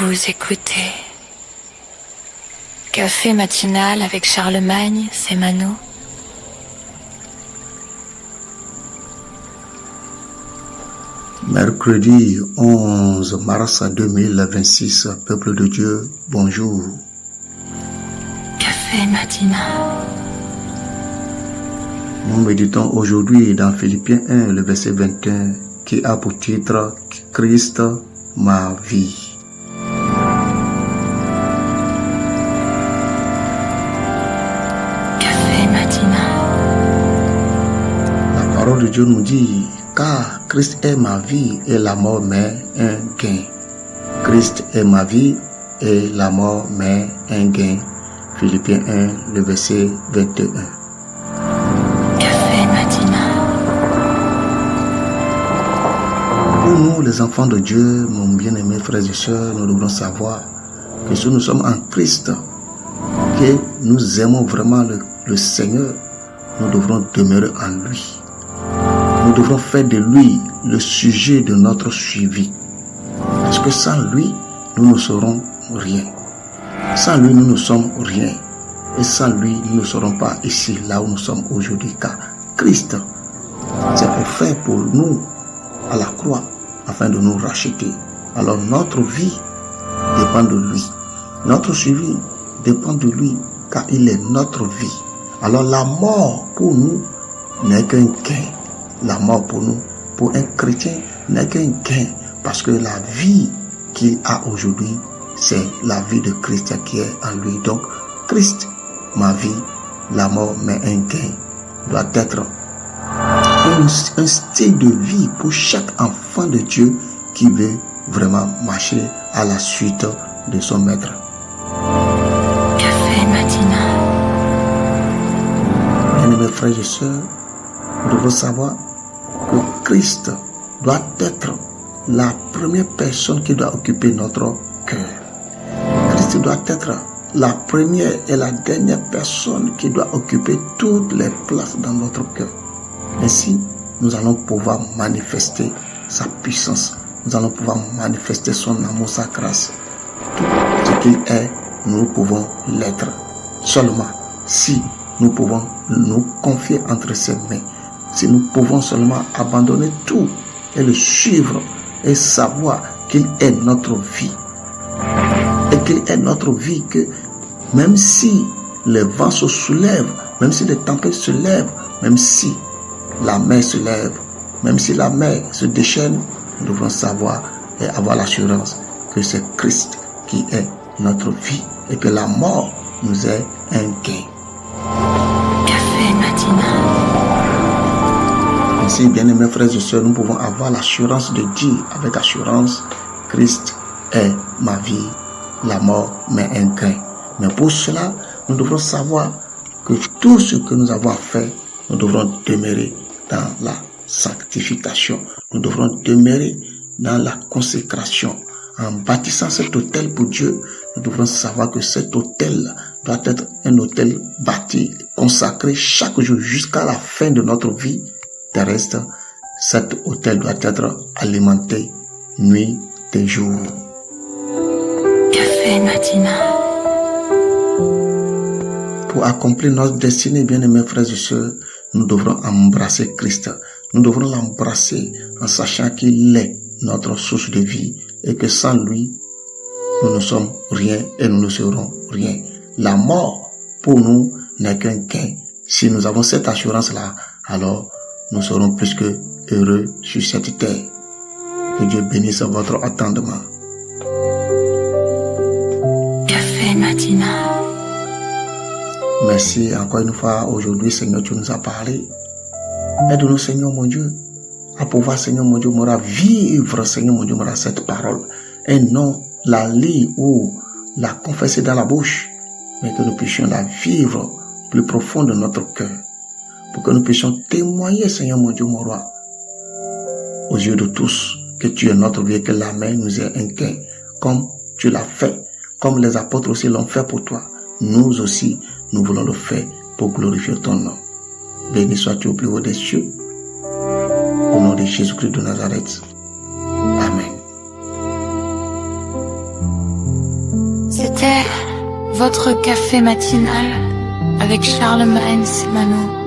Vous écoutez Café matinal avec Charlemagne, c'est Mano. Mercredi 11 mars 2026, peuple de Dieu, bonjour. Café matinal. Nous méditons aujourd'hui dans Philippiens 1, le verset 21, qui a pour titre « Christ, ma vie ». Café matinal. La parole de Dieu nous dit « Car Christ est ma vie et la mort m'est un gain ». Christ est ma vie et la mort m'est un gain. Philippiens 1, le verset 21. Café matinal. Pour nous, les enfants de Dieu, mon bien-aimé frères et sœurs, nous devons savoir que si nous sommes en Christ, que nous aimons vraiment le Seigneur, nous devrons demeurer en lui. Nous devrons faire de lui le sujet de notre suivi. Parce que sans lui, nous ne serons rien. Sans lui, nous ne sommes rien. Et sans lui, nous ne serons pas ici, là où nous sommes aujourd'hui. Car Christ s'est offert pour nous à la croix afin de nous racheter. Alors notre vie dépend de lui. Notre suivi dépend de lui car il est notre vie. Alors la mort pour nous n'est qu'un gain. La mort pour nous, pour un chrétien, n'est qu'un gain. Parce que la vie qu'il a aujourd'hui, c'est la vie de Christ qui est en lui. Donc, Christ, ma vie, la mort, mais un gain, doit être un style de vie pour chaque enfant de Dieu qui veut vraiment marcher à la suite de son maître. Café matinal. Bien-aimés frères et sœurs, nous devons savoir que Christ doit être la première personne qui doit occuper notre cœur. Christ doit être la première et la dernière personne qui doit occuper toutes les places dans notre cœur. Ainsi, nous allons pouvoir manifester sa puissance. Nous allons pouvoir manifester son amour, sa grâce. Tout ce qu'il est, nous pouvons l'être. Seulement si nous pouvons nous confier entre ses mains. Si nous pouvons seulement abandonner tout et le suivre et savoir qu'il est notre vie. Et qu'il est notre vie que même si les vents se soulèvent, même si les tempêtes se lèvent, même si la mer se lève, même si la mer se déchaîne, nous devons savoir et avoir l'assurance que c'est Christ qui est notre vie et que la mort nous est un gain. Café matinal. Ainsi, bien-aimés frères et sœurs, nous pouvons avoir l'assurance de dire avec assurance, Christ est ma vie, la mort m'est un gain. Mais pour cela, nous devrons savoir que tout ce que nous avons à faire, nous devrons demeurer dans la sanctification. Nous devrons demeurer dans la consécration. En bâtissant cet autel pour Dieu, nous devrons savoir que cet autel doit être un autel bâti, consacré chaque jour jusqu'à la fin de notre vie terrestre. Cet autel doit être alimenté nuit et jour. Café matinal. Pour accomplir notre destinée, bien-aimés frères et sœurs, nous devrons embrasser Christ. Nous devrons l'embrasser en sachant qu'il est notre source de vie et que sans lui, nous ne sommes rien et nous ne serons rien. La mort, pour nous, n'est qu'un gain. Si nous avons cette assurance-là, alors nous serons plus que heureux sur cette terre. Que Dieu bénisse votre attendement. Café matinal. Merci encore une fois. Aujourd'hui, Seigneur, tu nous as parlé. Aide-nous, Seigneur mon Dieu, à pouvoir, Seigneur mon Dieu, vivre, Seigneur mon Dieu, cette parole. Et non la lire ou la confesser dans la bouche, mais que nous puissions la vivre plus profond de notre cœur. Pour que nous puissions témoigner, Seigneur mon Dieu, mon roi, aux yeux de tous, que tu es notre vie et que la main nous est un gain, comme tu l'as fait, comme les apôtres aussi l'ont fait pour toi. Nous aussi, nous voulons le faire pour glorifier ton nom. Béni sois-tu au plus haut des cieux. Au nom de Jésus-Christ de Nazareth. Amen. Votre café matinal avec Charlemagne Semano.